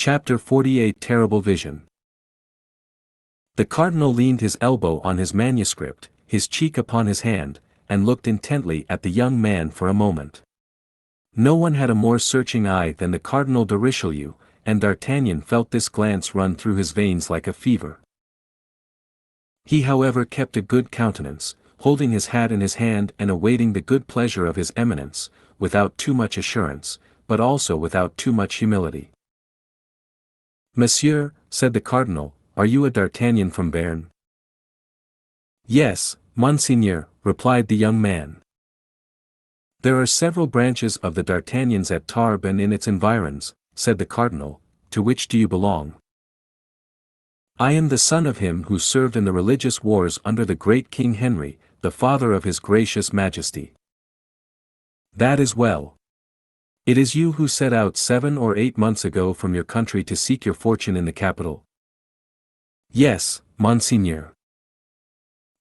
Chapter 48 Terrible Vision. The cardinal leaned his elbow on his manuscript, his cheek upon his hand, and looked intently at the young man for a moment. No one had a more searching eye than the Cardinal de Richelieu, and D'Artagnan felt this glance run through his veins like a fever. He however kept a good countenance, holding his hat in his hand and awaiting the good pleasure of his Eminence, without too much assurance, but also without too much humility. "Monsieur," said the cardinal, "are you a D'Artagnan from Béarn?" "Yes, Monseigneur," replied the young man. "There are several branches of the D'Artagnans at Tarbes and in its environs," said the cardinal. "To which do you belong?" "I am the son of him who served in the religious wars under the great King Henry, the father of his gracious majesty." "That is well. It is you who set out 7 or 8 months ago from your country to seek your fortune in the capital?" "Yes, Monseigneur."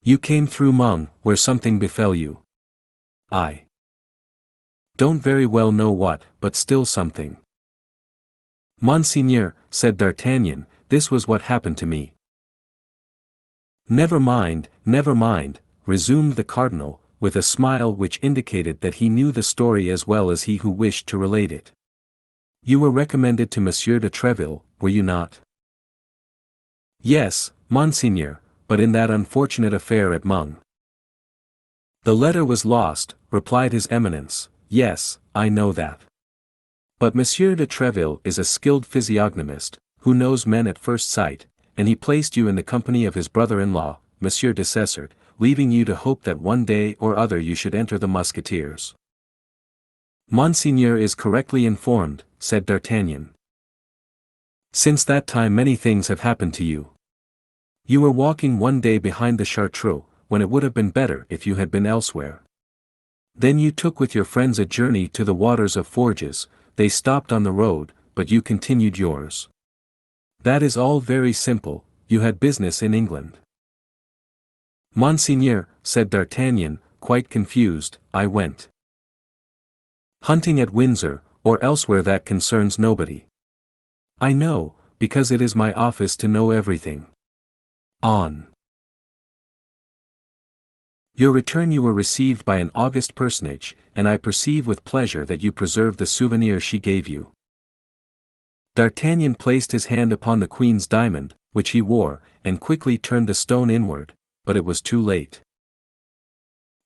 "You came through Meung, where something befell you." "I don't very well know what, but still something." "Monseigneur," said D'Artagnan, "this was what happened to me." Never mind," resumed the cardinal, with a smile which indicated that he knew the story as well as he who wished to relate it. "You were recommended to Monsieur de Treville, were you not?" "Yes, Monseigneur, but in that unfortunate affair at Meung." "The letter was lost," replied his Eminence. "Yes, I know that. But Monsieur de Treville is a skilled physiognomist, who knows men at first sight, and he placed you in the company of his brother-in-law, Monsieur de Cessert, leaving you to hope that one day or other you should enter the Musketeers." "Monseigneur is correctly informed," said D'Artagnan. "Since that time many things have happened to you. You were walking one day behind the Chartreux, when it would have been better if you had been elsewhere. Then you took with your friends a journey to the waters of Forges. They stopped on the road, but you continued yours. That is all very simple. You had business in England." "Monseigneur," said D'Artagnan, quite confused, "I went hunting at Windsor, or elsewhere. That concerns nobody. I know, because it is my office to know everything. On your return you were received by an august personage, and I perceive with pleasure that you preserve the souvenir she gave you." D'Artagnan placed his hand upon the Queen's diamond, which he wore, and quickly turned the stone inward, but it was too late.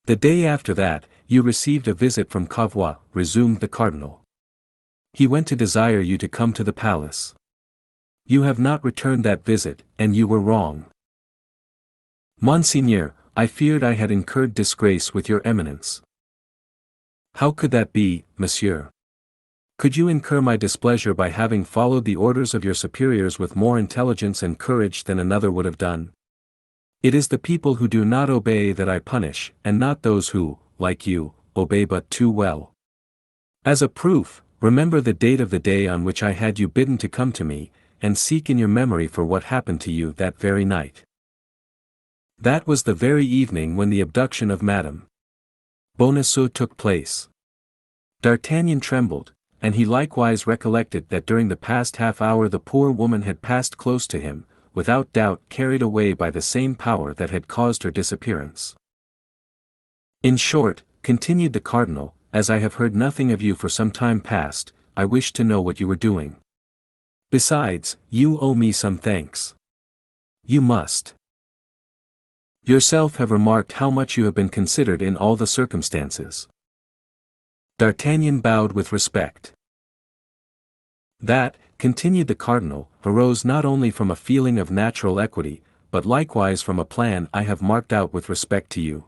"The day after that, you received a visit from Cavois," resumed the cardinal. "He went to desire you to come to the palace. You have not returned that visit, and you were wrong." "Monseigneur, I feared I had incurred disgrace with your Eminence." "How could that be, monsieur? Could you incur my displeasure by having followed the orders of your superiors with more intelligence and courage than another would have done? It is the people who do not obey that I punish, and not those who, like you, obey but too well. As a proof, remember the date of the day on which I had you bidden to come to me, and seek in your memory for what happened to you that very night." "That was the very evening when the abduction of Madame Bonacieux took place." D'Artagnan trembled, and he likewise recollected that during the past half-hour the poor woman had passed close to him, without doubt carried away by the same power that had caused her disappearance. "In short," continued the cardinal, "as I have heard nothing of you for some time past, I wished to know what you were doing. Besides, you owe me some thanks. You must yourself have remarked how much you have been considered in all the circumstances." D'Artagnan bowed with respect. "That," continued the cardinal, "arose not only from a feeling of natural equity, but likewise from a plan I have marked out with respect to you."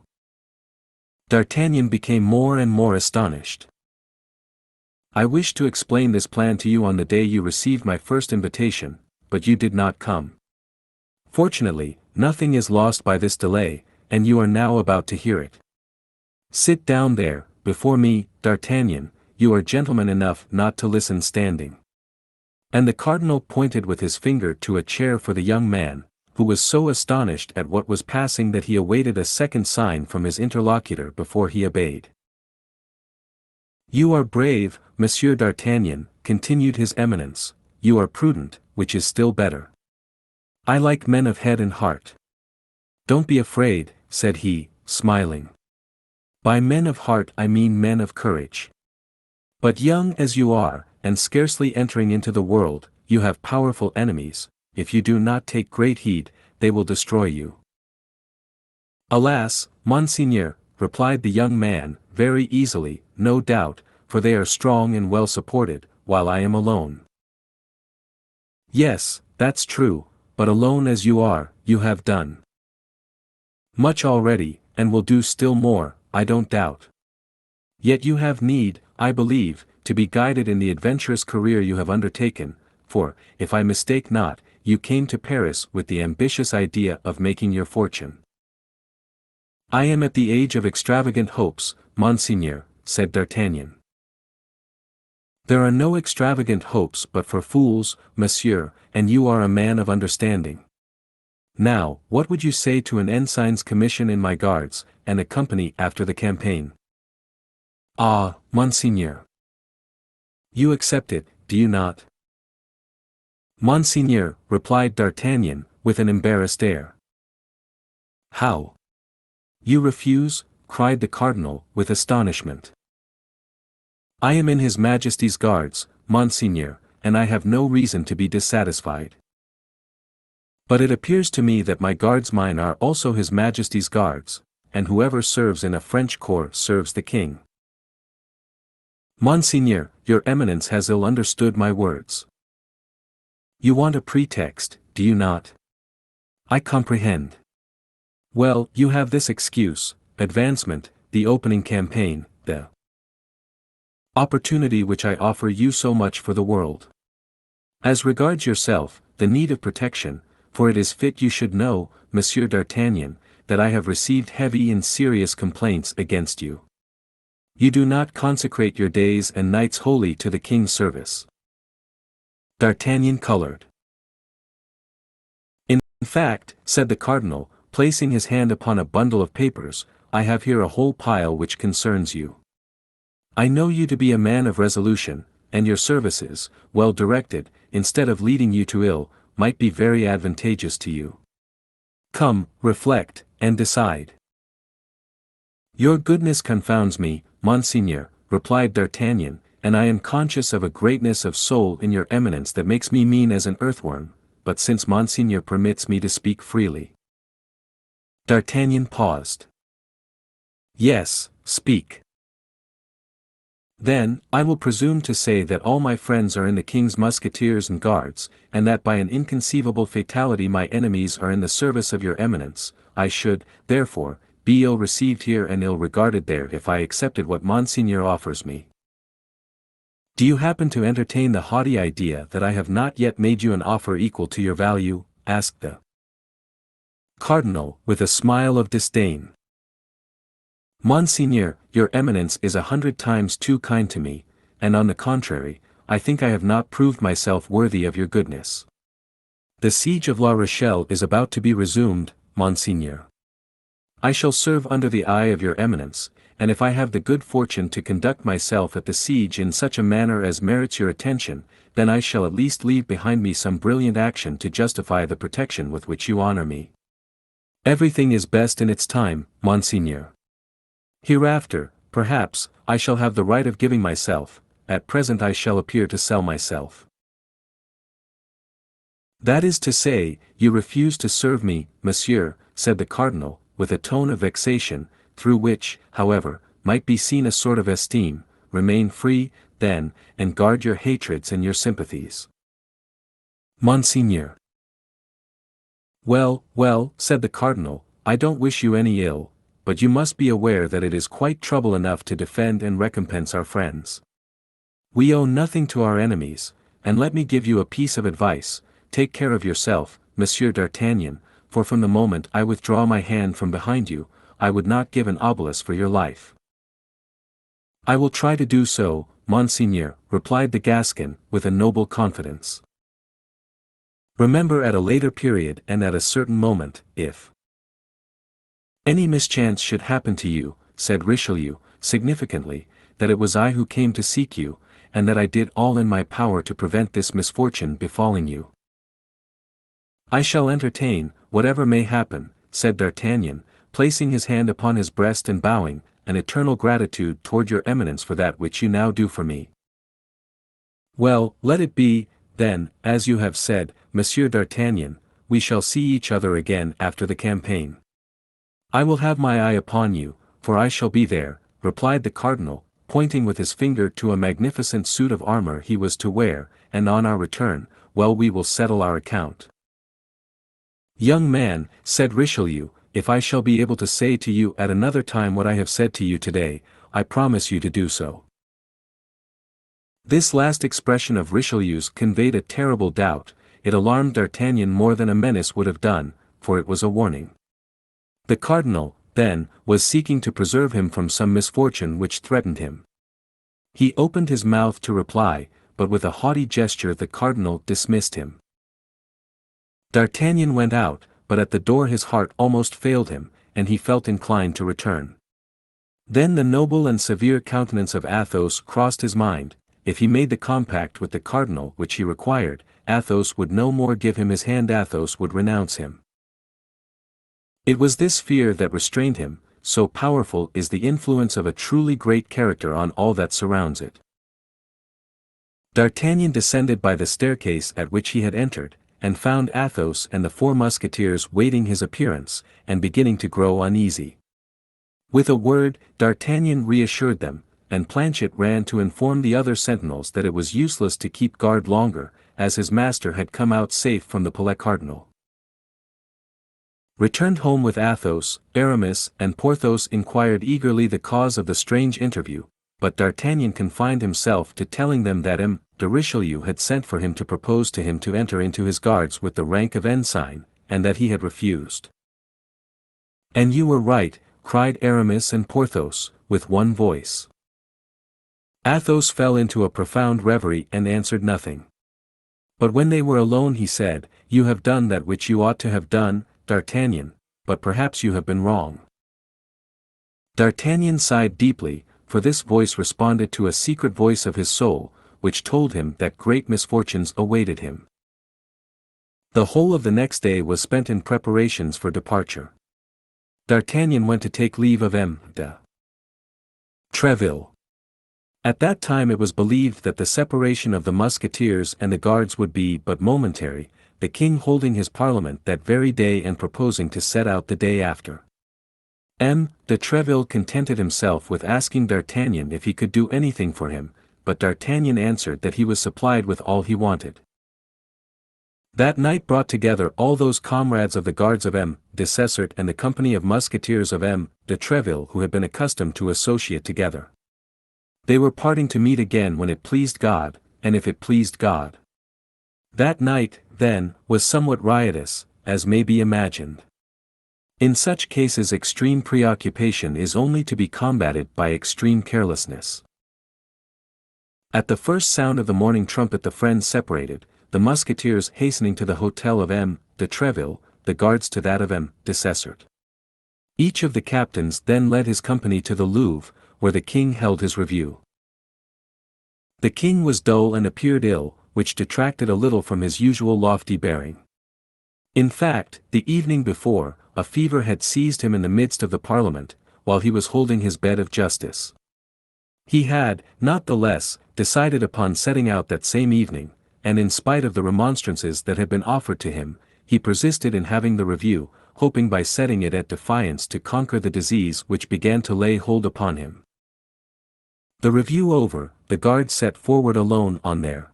D'Artagnan became more and more astonished. "I wished to explain this plan to you on the day you received my first invitation, but you did not come. Fortunately, nothing is lost by this delay, and you are now about to hear it. Sit down there, before me, D'Artagnan. You are gentleman enough not to listen standing." And the cardinal pointed with his finger to a chair for the young man, who was so astonished at what was passing that he awaited a second sign from his interlocutor before he obeyed. "You are brave, Monsieur d'Artagnan," continued his Eminence. you are prudent, which is still better. I like men of head and heart. Don't be afraid, said he, smiling. By men of heart I mean men of courage. But young as you are, and scarcely entering into the world, you have powerful enemies. If you do not take great heed, they will destroy you. Alas, Monseigneur, replied the young man, very easily, no doubt, for they are strong and well supported, while I am alone. Yes, that's true, but alone as you are, you have done much already, and will do still more, I don't doubt. Yet you have need, I believe, to be guided in the adventurous career you have undertaken, for, if I mistake not, you came to Paris with the ambitious idea of making your fortune. I am at the age of extravagant hopes, Monseigneur, said D'Artagnan. There are no extravagant hopes but for fools, monsieur, and you are a man of understanding. Now, what would you say to an ensign's commission in my guards, and a company after the campaign? Ah, Monseigneur. You accept it, do you not? Monseigneur, replied D'Artagnan, with an embarrassed air. How? You refuse? Cried the cardinal, with astonishment. I am in His Majesty's guards, Monseigneur, and I have no reason to be dissatisfied. But it appears to me that my guardsmen are also His Majesty's guards, and whoever serves in a French corps serves the king. Monseigneur, your eminence has ill understood my words. You want a pretext, do you not? I comprehend. Well, you have this excuse: advancement, the opening campaign, the opportunity which I offer you so much for the world. As regards yourself, the need of protection, for it is fit you should know, Monsieur D'Artagnan, that I have received heavy and serious complaints against you. You do not consecrate your days and nights wholly to the king's service. D'Artagnan colored. In fact, said the cardinal, placing his hand upon a bundle of papers, I have here a whole pile which concerns you. I know you to be a man of resolution, and your services, well directed, instead of leading you to ill, might be very advantageous to you. Come, reflect, and decide. Your goodness confounds me, Monseigneur, replied D'Artagnan, and I am conscious of a greatness of soul in your eminence that makes me mean as an earthworm, but since Monseigneur permits me to speak freely. D'Artagnan paused. Yes, speak. Then, I will presume to say that all my friends are in the king's musketeers and guards, and that by an inconceivable fatality my enemies are in the service of your eminence. I should, therefore, be ill received here and ill regarded there if I accepted what Monseigneur offers me. Do you happen to entertain the haughty idea that I have not yet made you an offer equal to your value? Asked the cardinal, with a smile of disdain. Monseigneur, your eminence is 100 times too kind to me, and on the contrary, I think I have not proved myself worthy of your goodness. The siege of La Rochelle is about to be resumed, Monseigneur. I shall serve under the eye of your eminence, and if I have the good fortune to conduct myself at the siege in such a manner as merits your attention, then I shall at least leave behind me some brilliant action to justify the protection with which you honor me. Everything is best in its time, Monseigneur. Hereafter, perhaps, I shall have the right of giving myself, at present I shall appear to sell myself. That is to say, you refuse to serve me, monsieur, said the cardinal, with a tone of vexation, through which, however, might be seen a sort of esteem. Remain free, then, and guard your hatreds and your sympathies. Monseigneur. Well, well, said the cardinal, I don't wish you any ill, but you must be aware that it is quite trouble enough to defend and recompense our friends. We owe nothing to our enemies, and let me give you a piece of advice: take care of yourself, Monsieur D'Artagnan, for from the moment I withdraw my hand from behind you, I would not give an obelisk for your life. I will try to do so, Monseigneur, replied the Gascon, with a noble confidence. Remember at a later period and at a certain moment, if any mischance should happen to you, said Richelieu, significantly, that it was I who came to seek you, and that I did all in my power to prevent this misfortune befalling you. I shall entertain, whatever may happen, said D'Artagnan, placing his hand upon his breast and bowing, an eternal gratitude toward your eminence for that which you now do for me. Well, let it be, then, as you have said, Monsieur d'Artagnan, we shall see each other again after the campaign. I will have my eye upon you, for I shall be there, replied the cardinal, pointing with his finger to a magnificent suit of armor he was to wear, and on our return, well, we will settle our account. Young man, said Richelieu, if I shall be able to say to you at another time what I have said to you today, I promise you to do so. This last expression of Richelieu's conveyed a terrible doubt. It alarmed D'Artagnan more than a menace would have done, for it was a warning. The cardinal, then, was seeking to preserve him from some misfortune which threatened him. He opened his mouth to reply, but with a haughty gesture the cardinal dismissed him. D'Artagnan went out, but at the door his heart almost failed him, and he felt inclined to return. Then the noble and severe countenance of Athos crossed his mind. If he made the compact with the cardinal which he required, Athos would no more give him his hand, Athos would renounce him. It was this fear that restrained him, so powerful is the influence of a truly great character on all that surrounds it. D'Artagnan descended by the staircase at which he had entered, and found Athos and the 4 Musketeers waiting his appearance, and beginning to grow uneasy. With a word, D'Artagnan reassured them, and Planchet ran to inform the other sentinels that it was useless to keep guard longer, as his master had come out safe from the Palais Cardinal. Returned home with Athos, Aramis and Porthos inquired eagerly the cause of the strange interview, but D'Artagnan confined himself to telling them that M. de Richelieu had sent for him to propose to him to enter into his guards with the rank of ensign, and that he had refused. "And you were right," cried Aramis and Porthos, with one voice. Athos fell into a profound reverie and answered nothing. But when they were alone he said, "You have done that which you ought to have done, D'Artagnan, but perhaps you have been wrong." D'Artagnan sighed deeply, for this voice responded to a secret voice of his soul, which told him that great misfortunes awaited him. The whole of the next day was spent in preparations for departure. D'Artagnan went to take leave of M. de Treville. At that time it was believed that the separation of the Musketeers and the Guards would be but momentary, the king holding his parliament that very day and proposing to set out the day after. M. de Treville contented himself with asking D'Artagnan if he could do anything for him, but D'Artagnan answered that he was supplied with all he wanted. That night brought together all those comrades of the Guards of M. de Cessart and the company of Musketeers of M. de Treville who had been accustomed to associate together. They were parting to meet again when it pleased God, and if it pleased God. That night, then, was somewhat riotous, as may be imagined. In such cases extreme preoccupation is only to be combated by extreme carelessness. At the first sound of the morning trumpet the friends separated, the Musketeers hastening to the hotel of M. de Treville, the Guards to that of M. de Cessart. Each of the captains then led his company to the Louvre, where the king held his review. The king was dull and appeared ill, which detracted a little from his usual lofty bearing. In fact, the evening before, a fever had seized him in the midst of the parliament, while he was holding his bed of justice. He had, not the less, decided upon setting out that same evening, and in spite of the remonstrances that had been offered to him, he persisted in having the review, hoping by setting it at defiance to conquer the disease which began to lay hold upon him. The review over, the Guards set forward alone on their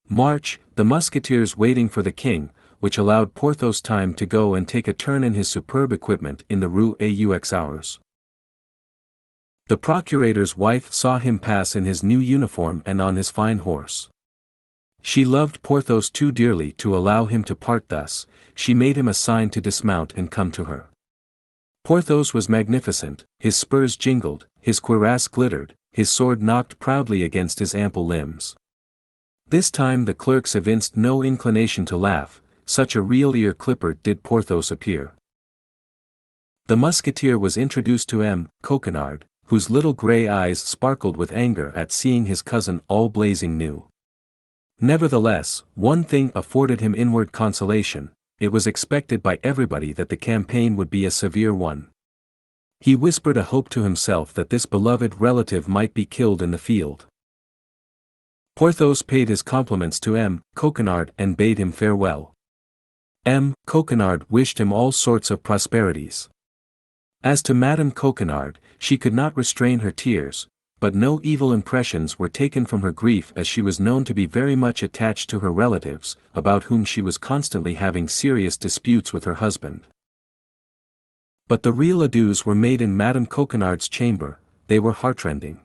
march, the Musketeers waiting for the king, which allowed Porthos time to go and take a turn in his superb equipment in the Rue aux. The procurator's wife saw him pass in his new uniform and on his fine horse. She loved Porthos too dearly to allow him to part thus. She made him a sign to dismount and come to her. Porthos was magnificent, his spurs jingled, his cuirass glittered, his sword knocked proudly against his ample limbs. This time the clerks evinced no inclination to laugh, such a real ear-clipper did Porthos appear. The Musketeer was introduced to M. Coquenard, whose little gray eyes sparkled with anger at seeing his cousin all blazing new. Nevertheless, one thing afforded him inward consolation: it was expected by everybody that the campaign would be a severe one. He whispered a hope to himself that this beloved relative might be killed in the field. Porthos paid his compliments to M. Coquenard and bade him farewell. M. Coquenard wished him all sorts of prosperities. As to Madame Coquenard, she could not restrain her tears, but no evil impressions were taken from her grief, as she was known to be very much attached to her relatives, about whom she was constantly having serious disputes with her husband. But the real adieus were made in Madame Coquenard's chamber. They were heartrending.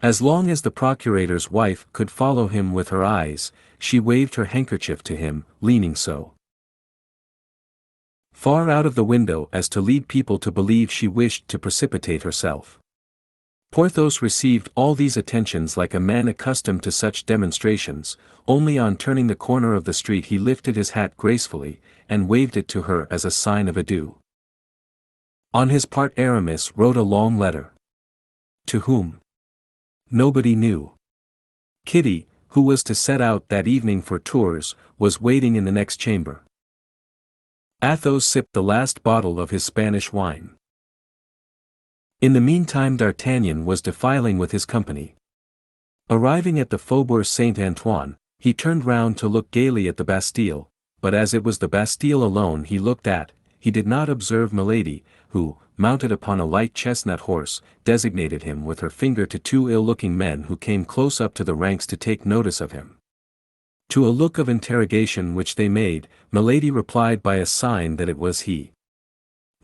As long as the procurator's wife could follow him with her eyes, she waved her handkerchief to him, leaning so far out of the window as to lead people to believe she wished to precipitate herself. Porthos received all these attentions like a man accustomed to such demonstrations. Only on turning the corner of the street he lifted his hat gracefully, and waved it to her as a sign of adieu. On his part Aramis wrote a long letter. To whom? Nobody knew. Kitty, who was to set out that evening for Tours, was waiting in the next chamber. Athos sipped the last bottle of his Spanish wine. In the meantime D'Artagnan was defiling with his company. Arriving at the Faubourg Saint-Antoine, he turned round to look gaily at the Bastille, but as it was the Bastille alone he looked at, he did not observe Milady, who, mounted upon a light chestnut horse, designated him with her finger to two ill-looking men who came close up to the ranks to take notice of him. To a look of interrogation which they made, Milady replied by a sign that it was he.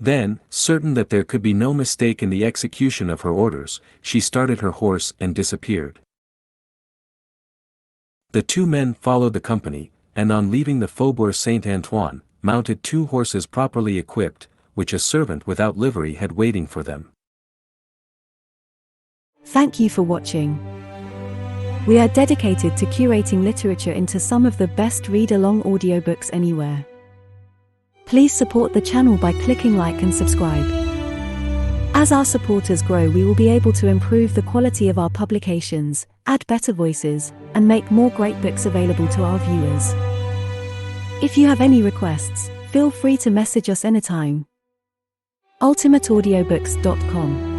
Then, certain that there could be no mistake in the execution of her orders, she started her horse and disappeared. The two men followed the company, and on leaving the Faubourg Saint-Antoine, mounted two horses properly equipped, which a servant without livery had waiting for them. Thank you for watching. We are dedicated to curating literature into some of the best read-along audiobooks anywhere. Please support the channel by clicking like and subscribe. As our supporters grow, we will be able to improve the quality of our publications, add better voices, and make more great books available to our viewers. If you have any requests, feel free to message us anytime. ultimateaudiobooks.com